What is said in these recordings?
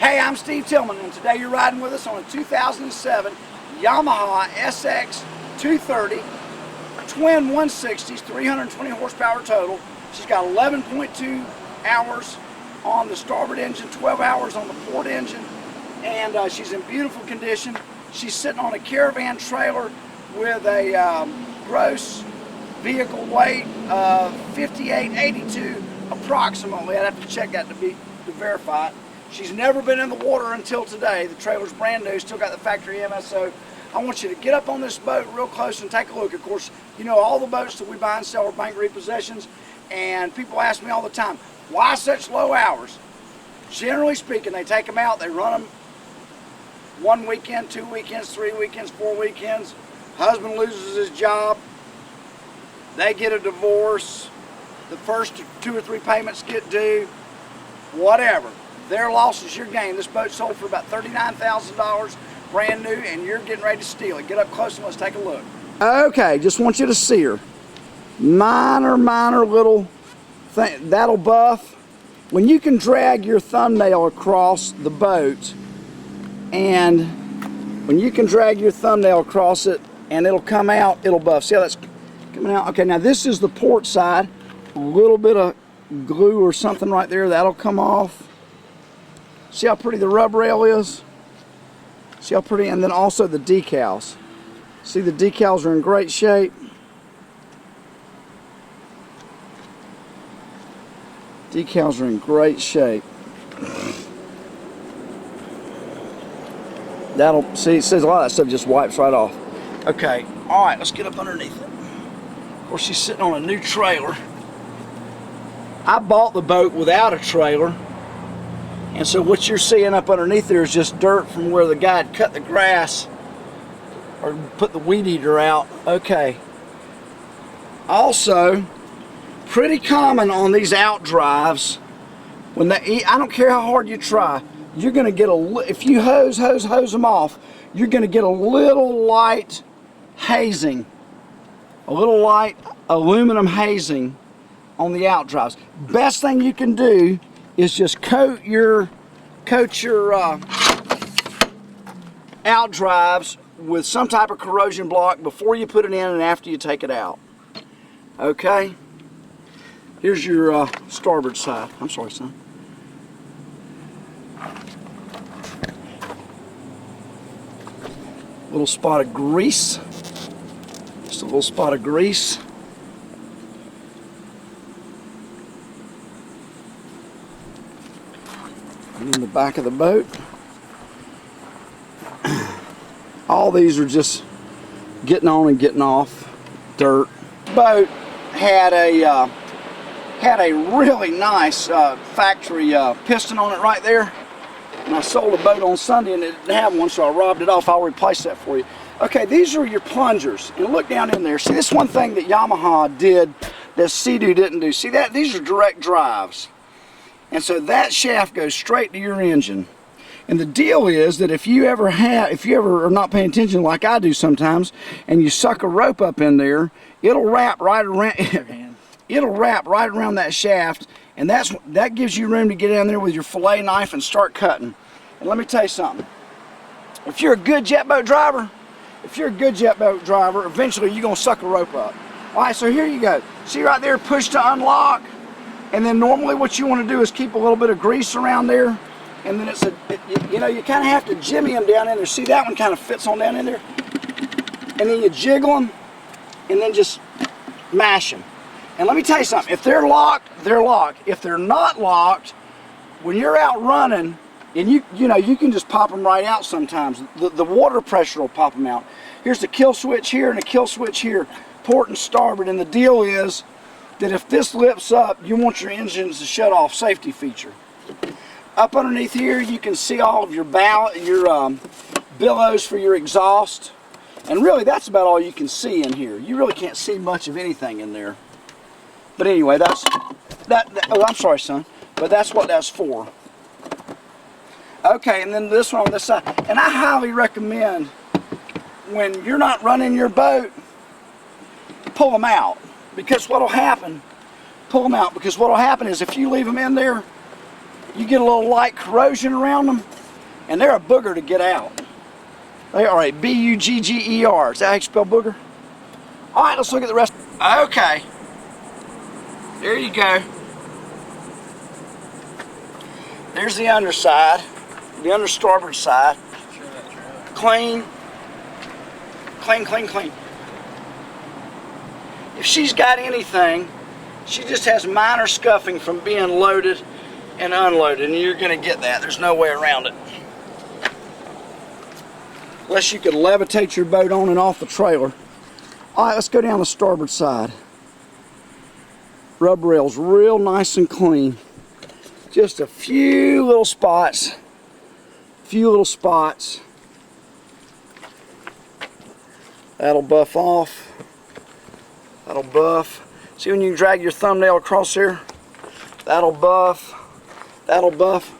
Hey, I'm Steve Tillman, and today you're riding with us on a 2007 Yamaha SX230 twin 160s, 320 horsepower total. She's got 11.2 hours on the starboard engine, 12 hours on the port engine, and she's in beautiful condition. She's sitting on a caravan trailer with a gross vehicle weight of 5882 approximately. I'd have to check that to verify it. She's never been in the water until today. The trailer's brand new, still got the factory MSO. I want you to get up on this boat real close and take a look. Of course, you know all the boats that we buy and sell are bank repossessions, and people ask me all the time, why such low hours? Generally speaking, they take them out, they run them 1 weekend, 2 weekends, 3 weekends, 4 weekends. Husband loses his job, they get a divorce, the first 2 or 3 payments get due, whatever. Their loss is your gain. This boat sold for about $39,000, brand new, and you're getting ready to steal it. Get up close and let's take a look. Okay, just want you to see her. Minor little thing. That'll buff. When you can drag your thumbnail across the boat, and when you can drag your thumbnail across it and it'll come out, it'll buff. See how that's coming out? Okay, now this is the port side. A little bit of glue or something right there, that'll come off. See how pretty the rub rail is? See how pretty? And then also the decals. See, the decals are in great shape. Decals are in great shape. That'll, see, it says a lot of that stuff just wipes right off. Okay, all right, let's get up underneath it. Of course, she's sitting on a new trailer. I bought the boat without a trailer. And so what you're seeing up underneath there is just dirt from where the guy had cut the grass or put the weed eater out. Okay. Also, pretty common on these out drives, when they, I don't care how hard you try, you're going to get if you hose them off, you're going to get a little light hazing, a little light aluminum hazing on the out drives. Best thing you can do is just coat your out drives with some type of corrosion block before you put it in and after you take it out. Okay? Here's your starboard side. I'm sorry, son. Little spot of grease. Just a little spot of grease. In the back of the boat. All these are just getting on and getting off dirt. Boat had a really nice factory piston on it right there, and I sold a boat on Sunday and it didn't have one, so I robbed it off. I'll replace that for you. Okay, these are your plungers, and look down in there. See, this one thing that Yamaha did that Sea-Doo didn't do. See that? These are direct drives. And so that shaft goes straight to your engine. And the deal is that if you ever are not paying attention like I do sometimes, and you suck a rope up in there, it'll wrap right around that shaft, and that gives you room to get in there with your fillet knife and start cutting. And let me tell you something. If you're a good jet boat driver, eventually you're gonna suck a rope up. All right, so here you go. See right there, push to unlock. And then normally what you want to do is keep a little bit of grease around there, and then you know, you kind of have to jimmy them down in there. See, that one kind of fits on down in there, and then you jiggle them, and then just mash them. And let me tell you something: if they're locked, they're locked. If they're not locked, when you're out running, and you know, you can just pop them right out sometimes. The water pressure will pop them out. Here's the kill switch here and a kill switch here, port and starboard. And the deal is that if this lips up, you want your engines to shut off, safety feature. Up underneath here, you can see all of your billows for your exhaust. And really, that's about all you can see in here. You really can't see much of anything in there. But anyway, oh, I'm sorry, son. But that's what that's for. Okay, and then this one on this side. And I highly recommend, when you're not running your boat, pull them out. Because what'll happen, pull them out, because what'll happen is if you leave them in there, you get a little light corrosion around them, and they're a booger to get out. They are a B-U-G-G-E-R. Is that how you spell booger? All right, let's look at the rest. Okay, there you go. There's the underside, the under starboard side. Clean, clean, clean, clean. If she's got anything, she just has minor scuffing from being loaded and unloaded, and you're going to get that. There's no way around it. Unless you could levitate your boat on and off the trailer. All right, let's go down the starboard side. Rub rails real nice and clean. Just a few little spots. That'll buff off. That'll buff. See when you drag your thumbnail across here? That'll buff. That'll buff.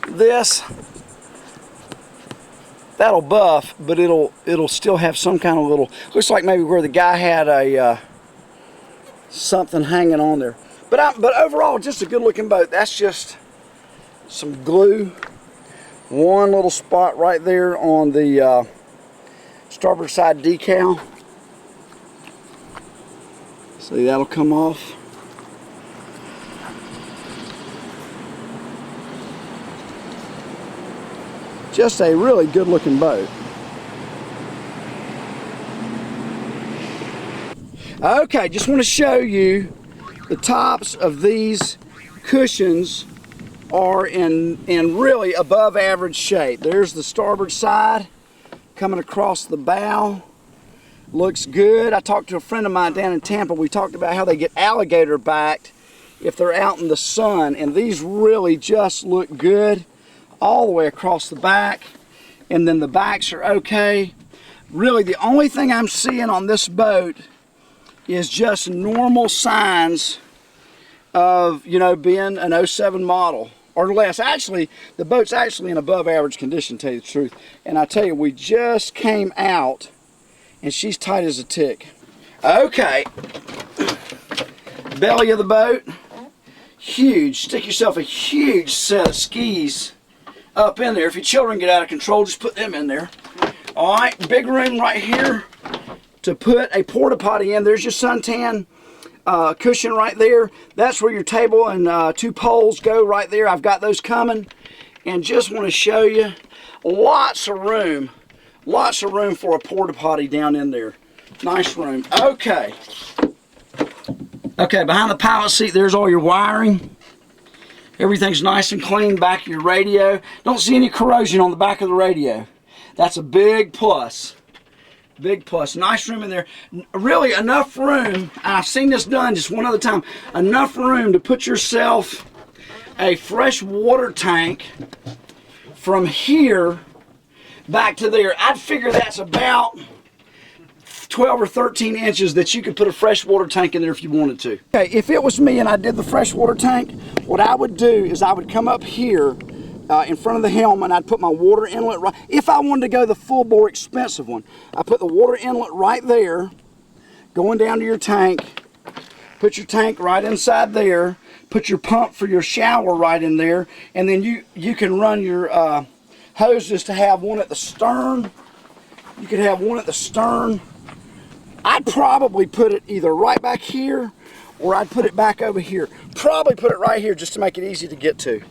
This, that'll buff, but it'll still have some kind of little, looks like maybe where the guy had a something hanging on there. But overall, just a good looking boat. That's just some glue. One little spot right there on the starboard side decal. See, that'll come off. Just a really good looking boat. Okay, just want to show you the tops of these cushions are in really above average shape. There's the starboard side coming across the bow. Looks good. I talked to a friend of mine down in Tampa. We talked about how they get alligator backed if they're out in the sun, and these really just look good all the way across the back. And then the backs are okay. Really the only thing I'm seeing on this boat is just normal signs of, you know, being an 07 model or less. Actually, the boat's actually in above average condition, to tell you the truth. And I tell you, we just came out and she's tight as a tick. Okay, belly of the boat, huge. Stick yourself a huge set of skis up in there. If your children get out of control, just put them in there. All right, big room right here to put a porta potty in. There's your suntan cushion right there. That's where your table and 2 poles go right there. I've got those coming, and just want to show you lots of room for a porta potty down in there. Nice room. Okay, behind the pilot seat, there's all your wiring. Everything's nice and clean. Back of your radio, don't see any corrosion on the back of the radio. That's a big plus. Big plus. Nice room in there. Really enough room. I've seen this done just one other time. Enough room to put yourself a fresh water tank from here back to there. I'd figure that's about 12 or 13 inches that you could put a fresh water tank in there if you wanted to. Okay, if it was me and I did the fresh water tank, what I would do is I would come up here in front of the helm, and I'd put my water inlet right. If I wanted to go the full bore expensive one, I put the water inlet right there, going down to your tank. Put your tank right inside there. Put your pump for your shower right in there, and then you can run your hoses to have one at the stern. You could have one at the stern. I'd probably put it either right back here, or I'd put it back over here. Probably put it right here just to make it easy to get to.